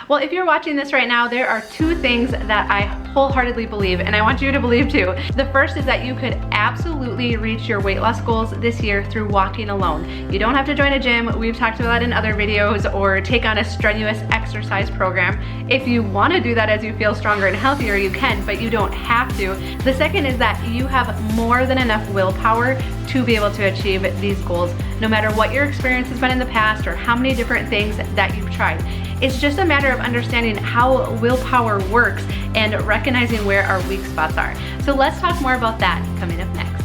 Well, if you're watching this right now, there are two things that I wholeheartedly believe, and I want you to believe too. The first is that you could absolutely reach your weight loss goals this year through walking alone. You don't have to join a gym. We've talked about that in other videos, or take on a strenuous exercise program. If you want to do that as you feel stronger and healthier, you can, but you don't have to. The second is that you have more than enough willpower to be able to achieve these goals, no matter what your experience has been in the past or how many different things that you've tried. It's just a matter of understanding how willpower works and recognizing where our weak spots are. So let's talk more about that coming up next.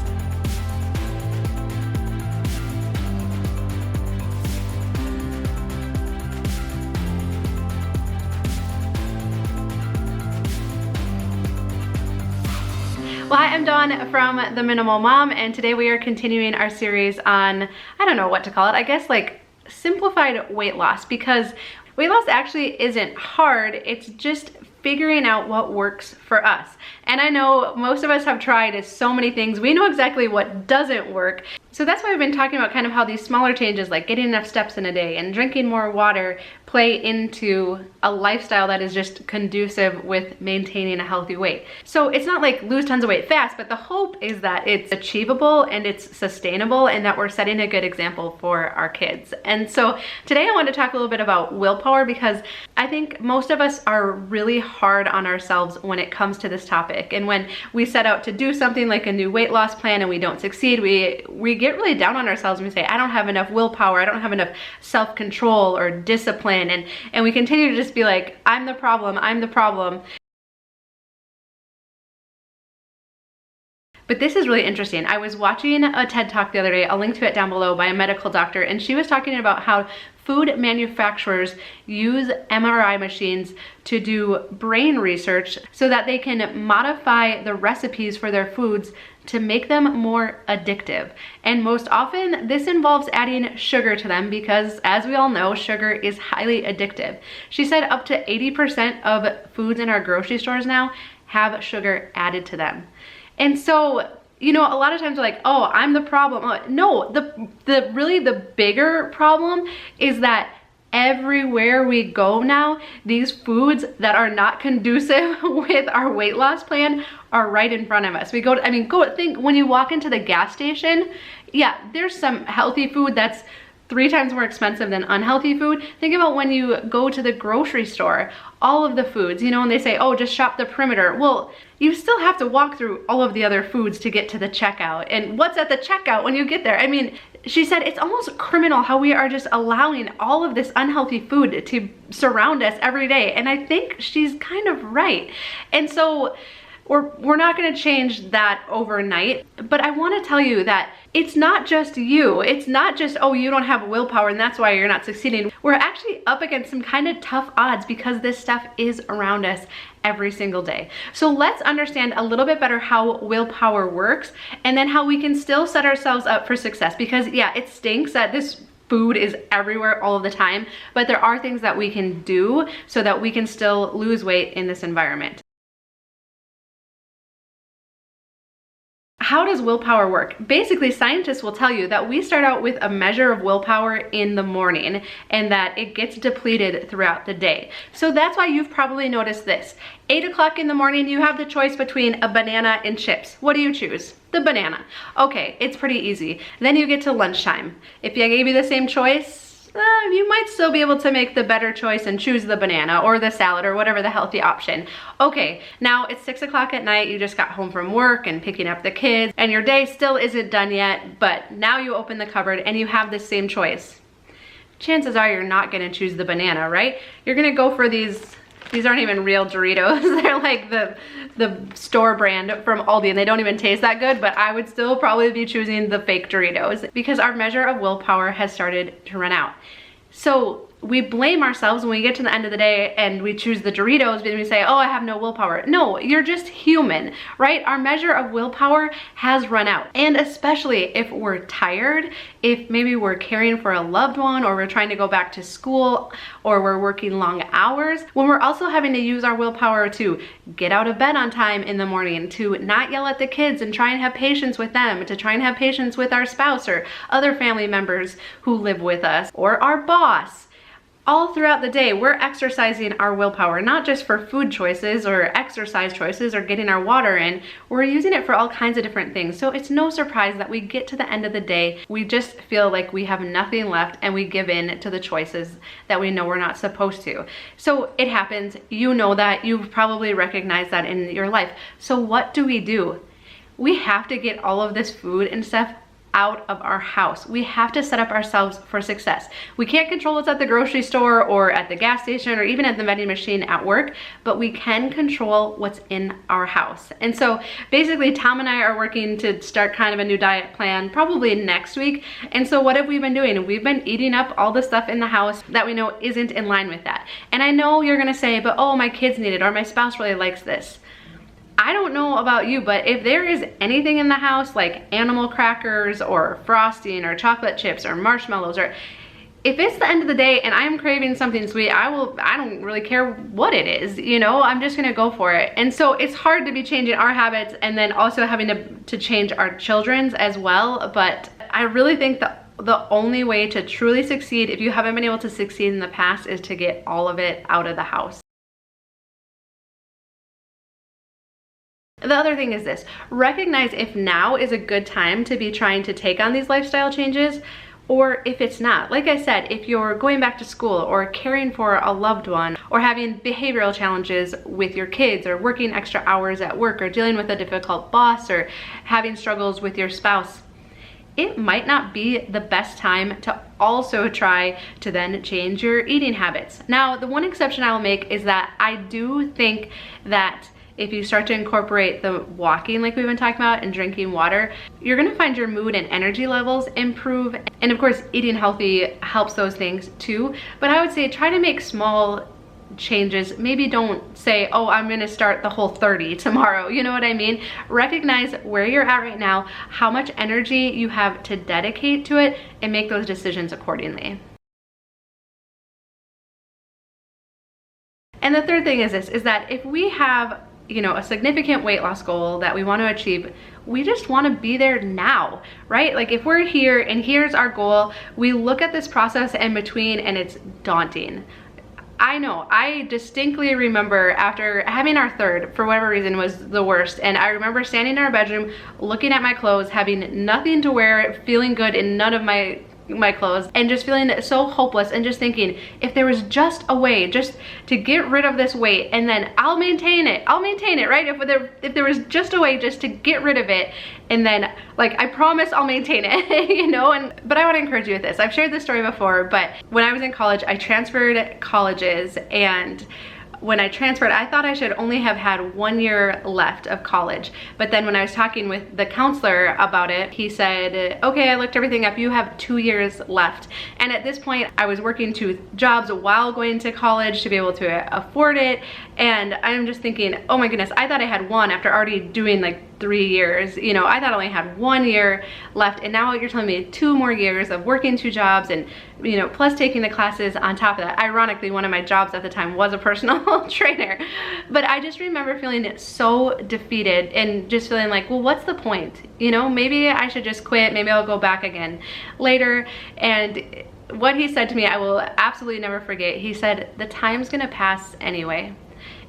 Well, hi, I'm Dawn from The Minimal Mom, and today we are continuing our series on, I don't know what to call it, I guess like simplified weight loss, because weight loss actually isn't hard. It's just figuring out what works for us. And I know most of us have tried so many things. We know exactly what doesn't work. So that's why I've been talking about kind of how these smaller changes, like getting enough steps in a day and drinking more water, play into a lifestyle that is just conducive with maintaining a healthy weight. So it's not like lose tons of weight fast, but the hope is that it's achievable and it's sustainable, and that we're setting a good example for our kids. And so today I want to talk a little bit about willpower, because I think most of us are really hard on ourselves when it comes to this topic. And when we set out to do something like a new weight loss plan and we don't succeed, we get really down on ourselves and we say, I don't have enough willpower, I don't have enough self-control or discipline, and we continue to just be like, I'm the problem, I'm the problem. But this is really interesting. I was watching a TED Talk the other day, I'll link to it down below, by a medical doctor, and she was talking about how food manufacturers use MRI machines to do brain research so that they can modify the recipes for their foods to make them more addictive. And most often this involves adding sugar to them, because as we all know, sugar is highly addictive. She said up to 80% of foods in our grocery stores now have sugar added to them. And so, you know, a lot of times we're like, oh, I'm the problem. No, the bigger problem is that everywhere we go now, these foods that are not conducive with our weight loss plan are right in front of us. We go to, go think, when you walk into the gas station, yeah, there's some healthy food that's 3 times more expensive than unhealthy food. Think about when you go to the grocery store, all of the foods, you know, and they say, oh, just shop the perimeter. Well, you still have to walk through all of the other foods to get to the checkout. And what's at the checkout when you get there? I mean, she said it's almost criminal how we are just allowing all of this unhealthy food to surround us every day. And I think she's kind of right. And so we're not going to change that overnight, but I want to tell you that it's not just you. It's not just, oh, you don't have willpower and that's why you're not succeeding. We're actually up against some kind of tough odds because this stuff is around us every single day. So let's understand a little bit better how willpower works, and then how we can still set ourselves up for success. Because yeah, it stinks that this food is everywhere all of the time, but there are things that we can do so that we can still lose weight in this environment. How does willpower work? Basically, scientists will tell you that we start out with a measure of willpower in the morning, and that it gets depleted throughout the day. So that's why you've probably noticed this. 8 o'clock in the morning, you have the choice between a banana and chips. What do you choose? The banana. Okay, it's pretty easy. Then you get to lunchtime. If I gave you the same choice, you might still be able to make the better choice and choose the banana or the salad or whatever the healthy option. Okay, now it's 6 o'clock at night, you just got home from work and picking up the kids, and your day still isn't done yet, but now you open the cupboard and you have the same choice. Chances are you're not gonna choose the banana, right? You're gonna go for these aren't even real Doritos. They're like the store brand from Aldi, and they don't even taste that good, but I would still probably be choosing the fake Doritos because our measure of willpower has started to run out. So we blame ourselves when we get to the end of the day and we choose the Doritos because we say, oh, I have no willpower. No, you're just human, right? Our measure of willpower has run out. And especially if we're tired, if maybe we're caring for a loved one, or we're trying to go back to school, or we're working long hours, when we're also having to use our willpower to get out of bed on time in the morning, to not yell at the kids and try and have patience with them, to try and have patience with our spouse or other family members who live with us, or our boss. all throughout the day, we're exercising our willpower, not just for food choices or exercise choices or getting our water in. We're using it for all kinds of different things. So it's no surprise that we get to the end of the day, we just feel like we have nothing left and we give in to the choices that we know we're not supposed to. So it happens. You know that. You've probably recognized that in your life. So what do? We have to get all of this food and stuff out of our house. We have to set up ourselves for success. We can't control what's at the grocery store or at the gas station or even at the vending machine at work, but we can control what's in our house. And so basically Tom and I are working to start kind of a new diet plan probably next week. And so what have we been doing? We've been eating up all the stuff in the house that we know isn't in line with that. And I know you're gonna say, but oh, my kids need it or my spouse really likes this. I don't know about you, but if there is anything in the house like animal crackers or frosting or chocolate chips or marshmallows, or if it's the end of the day and I'm craving something sweet, I don't really care what it is, you know, I'm just gonna go for it. And so it's hard to be changing our habits and then also having to change our children's as well. But I really think that the only way to truly succeed, if you haven't been able to succeed in the past, is to get all of it out of the house. The other thing is this: recognize if now is a good time to be trying to take on these lifestyle changes, or if it's not. Like I said, if you're going back to school or caring for a loved one or having behavioral challenges with your kids or working extra hours at work or dealing with a difficult boss or having struggles with your spouse, it might not be the best time to also try to then change your eating habits. Now, the one exception I will make is that I do think that if you start to incorporate the walking like we've been talking about and drinking water, you're gonna find your mood and energy levels improve. And of course, eating healthy helps those things too. But I would say try to make small changes. Maybe don't say, oh, I'm gonna start the Whole30 tomorrow. You know what I mean? Recognize where you're at right now, how much energy you have to dedicate to it, and make those decisions accordingly. And the third thing is this, is that if we have, you know, a significant weight loss goal that we want to achieve, we just want to be there now, right? Like if we're here and here's our goal, we look at this process in between and it's daunting. I know, I distinctly remember after having our third, for whatever reason, was the worst. And I remember standing in our bedroom, looking at my clothes, having nothing to wear, feeling good in none of my clothes, and just feeling so hopeless, and just thinking, if there was just a way just to get rid of this weight, and then I'll maintain it, right? If there was just a way just to get rid of it, and then like I promise I'll maintain it, you know. But I want to encourage you with this. I've shared this story before, but when I was in college, I transferred colleges, and when I transferred, I thought I should only have had 1 year left of college. But then when I was talking with the counselor about it, he said, okay, I looked everything up, you have 2 years left. And at this point, I was working 2 jobs while going to college to be able to afford it. And I'm just thinking, oh my goodness, I thought I had 1 after already doing like 3 years. You know, I thought I only had 1 year left, and now you're telling me 2 more years of working 2 jobs and, you know, plus taking the classes on top of that. Ironically, one of my jobs at the time was a personal trainer. But I just remember feeling so defeated and just feeling like, well, what's the point? You know, maybe I should just quit. Maybe I'll go back again later. And what he said to me, I will absolutely never forget. He said, the time's gonna pass anyway.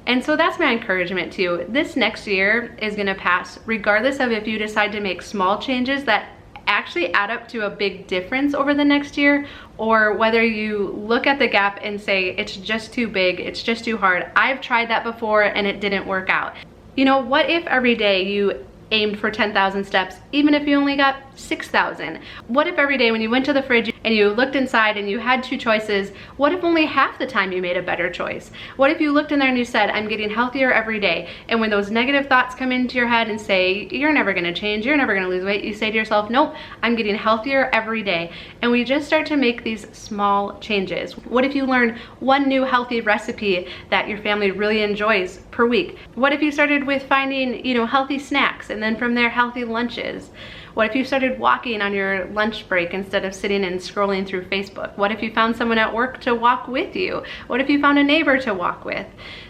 And so that's my encouragement too. This next year is gonna pass regardless of if you decide to make small changes that actually add up to a big difference over the next year, or whether you look at the gap and say, it's just too big, it's just too hard. I've tried that before and it didn't work out. You know, what if every day you aimed for 10,000 steps, even if you only got 6,000? What if every day when you went to the fridge and you looked inside and you had 2 choices, what if only half the time you made a better choice? What if you looked in there and you said, I'm getting healthier every day? And when those negative thoughts come into your head and say, you're never gonna change, you're never gonna lose weight, you say to yourself, nope, I'm getting healthier every day. And we just start to make these small changes. What if you learn 1 new healthy recipe that your family really enjoys per week? What if you started with finding, you know, healthy snacks, and then from there, healthy lunches? What if you started walking on your lunch break instead of sitting and scrolling through Facebook? What if you found someone at work to walk with you? What if you found a neighbor to walk with?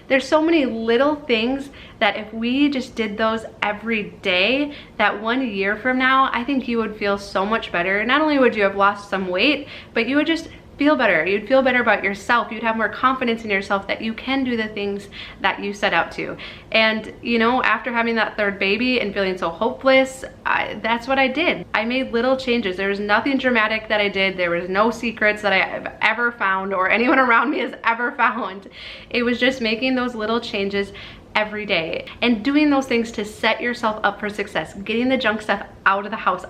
There's so many little things that if we just did those every day, that 1 year from now, I think you would feel so much better. Not only would you have lost some weight, but you would just feel better. You'd feel better about yourself. You'd have more confidence in yourself that you can do the things that you set out to. And you know, after having that third baby and feeling so hopeless, that's what I did. I made little changes. There was nothing dramatic that I did. There was no secrets that I've ever found or anyone around me has ever found. It was just making those little changes every day and doing those things to set yourself up for success, getting the junk stuff out of the house.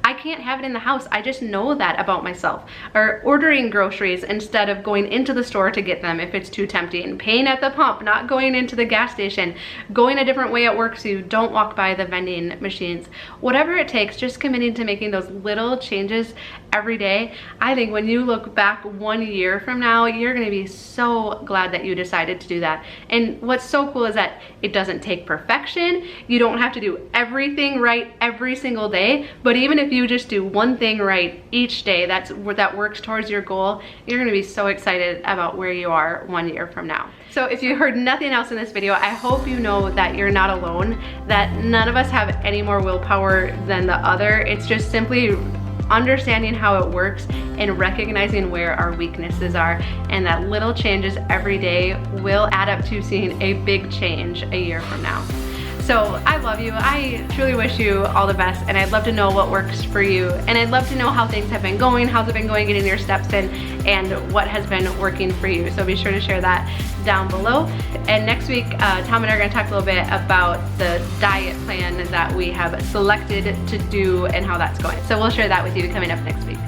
I can't have it in the house. I just know that about myself. Or ordering groceries instead of going into the store to get them if it's too tempting. Paying at the pump, not going into the gas station. Going a different way at work so you don't walk by the vending machines. Whatever it takes, just committing to making those little changes every day. I think when you look back 1 year from now, you're gonna be so glad that you decided to do that. And what's so cool is that it doesn't take perfection. You don't have to do everything right every single day, but even if you just do one thing right each day that works towards your goal, you're gonna be so excited about where you are 1 year from now. So if you heard nothing else in this video, I hope you know that you're not alone, that none of us have any more willpower than the other. It's just simply understanding how it works and recognizing where our weaknesses are, and that little changes every day will add up to seeing a big change a year from now. So I love you. I truly wish you all the best, and I'd love to know what works for you, and I'd love to know how things have been going, how's it been going getting your steps in, and what has been working for you. So be sure to share that down below. And next week, Tom and I are gonna talk a little bit about the diet plan that we have selected to do and how that's going. So we'll share that with you coming up next week.